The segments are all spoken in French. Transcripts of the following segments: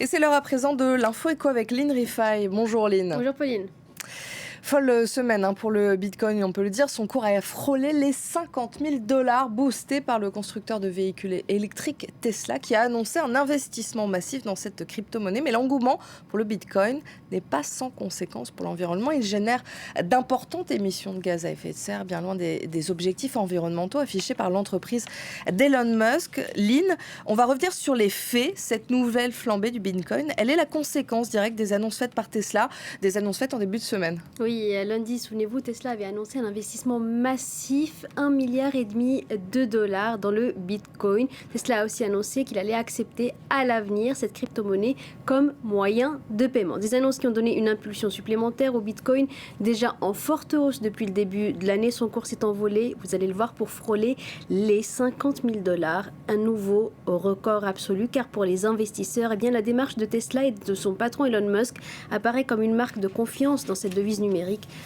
Et c'est l'heure à présent de l'info éco avec Lynn Rifaille. Bonjour Lynn. Bonjour Pauline. Folle semaine pour le Bitcoin, on peut le dire. Son cours a frôlé les 50 000 $, boosté par le constructeur de véhicules électriques Tesla, qui a annoncé un investissement massif dans cette crypto-monnaie. Mais l'engouement pour le Bitcoin n'est pas sans conséquences pour l'environnement. Il génère d'importantes émissions de gaz à effet de serre, bien loin des objectifs environnementaux affichés par l'entreprise d'Elon Musk. Lynn, on va revenir sur les faits. Cette nouvelle flambée du Bitcoin, elle est la conséquence directe des annonces faites par Tesla, des annonces faites en début de semaine. Oui, lundi, souvenez-vous, Tesla avait annoncé un investissement massif, 1,5 milliard de dollars dans le Bitcoin. Tesla a aussi annoncé qu'il allait accepter à l'avenir cette crypto-monnaie comme moyen de paiement. Des annonces qui ont donné une impulsion supplémentaire au Bitcoin, déjà en forte hausse depuis le début de l'année. Son cours s'est envolé, vous allez le voir, pour frôler les 50 000 $. Un nouveau record absolu, car pour les investisseurs, eh bien, la démarche de Tesla et de son patron Elon Musk apparaît comme une marque de confiance dans cette devise numérique,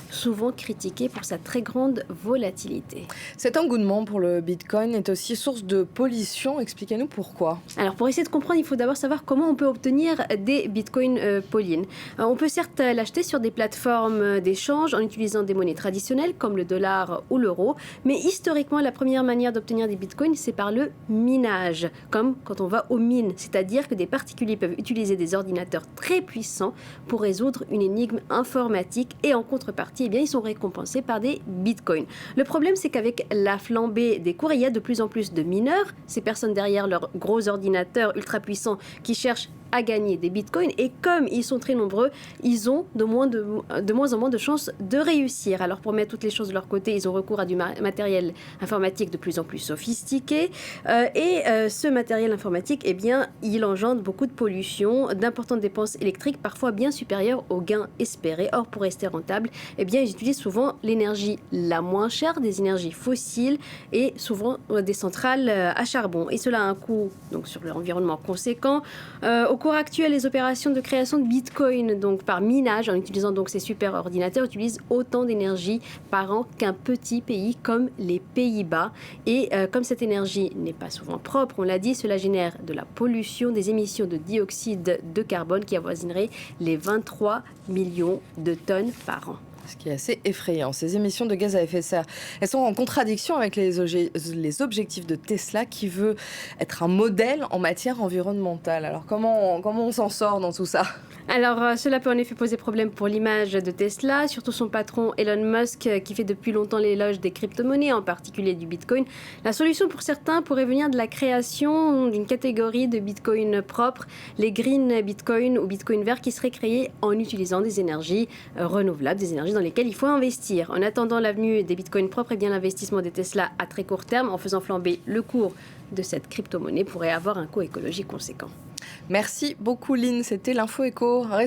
souvent critiquée pour sa très grande volatilité. Cet engouement pour le Bitcoin est aussi source de pollution. Expliquez-nous pourquoi. Alors, pour essayer de comprendre, il faut d'abord savoir comment on peut obtenir des bitcoins, Pauline. On peut certes l'acheter sur des plateformes d'échange en utilisant des monnaies traditionnelles comme le dollar ou l'euro, mais historiquement, la première manière d'obtenir des bitcoins, c'est par le minage, comme quand on va aux mines, c'est-à-dire que des particuliers peuvent utiliser des ordinateurs très puissants pour résoudre une énigme informatique, et en contrepartie, eh bien, ils sont récompensés par des bitcoins. Le problème, c'est qu'avec la flambée des cours, il y a de plus en plus de mineurs, ces personnes derrière leurs gros ordinateurs ultra puissants qui cherchent à gagner des bitcoins, et comme ils sont très nombreux, ils ont de moins en moins de chances de réussir. Alors, pour mettre toutes les choses de leur côté, ils ont recours à du matériel informatique de plus en plus sophistiqué, et ce matériel informatique, eh bien, il engendre beaucoup de pollution, d'importantes dépenses électriques, parfois bien supérieures aux gains espérés. Or, pour rester rentable, eh bien, ils utilisent souvent l'énergie la moins chère, des énergies fossiles, et souvent des centrales à charbon. Et cela a un coût donc sur l'environnement conséquent. Au cours actuel, les opérations de création de Bitcoin, donc par minage, en utilisant donc ces super ordinateurs, utilisent autant d'énergie par an qu'un petit pays comme les Pays-Bas. Et comme cette énergie n'est pas souvent propre, on l'a dit, cela génère de la pollution, des émissions de dioxyde de carbone qui avoisineraient les 23 millions de tonnes par an. Ce qui est assez effrayant. Ces émissions de gaz à effet de serre, elles sont en contradiction avec les objectifs de Tesla, qui veut être un modèle en matière environnementale. Alors comment on s'en sort dans tout ça ? Alors, cela peut en effet poser problème pour l'image de Tesla, surtout son patron Elon Musk, qui fait depuis longtemps l'éloge des crypto-monnaies, en particulier du Bitcoin. La solution pour certains pourrait venir de la création d'une catégorie de Bitcoin propres, les Green Bitcoin ou Bitcoin verts, qui seraient créés en utilisant des énergies renouvelables, des énergies dans lesquelles il faut investir. En attendant l'avenue des Bitcoins propres, eh bien, l'investissement des Tesla à très court terme, en faisant flamber le cours de cette crypto-monnaie, pourrait avoir un coût écologique conséquent. Merci beaucoup Lynn, c'était l'info éco.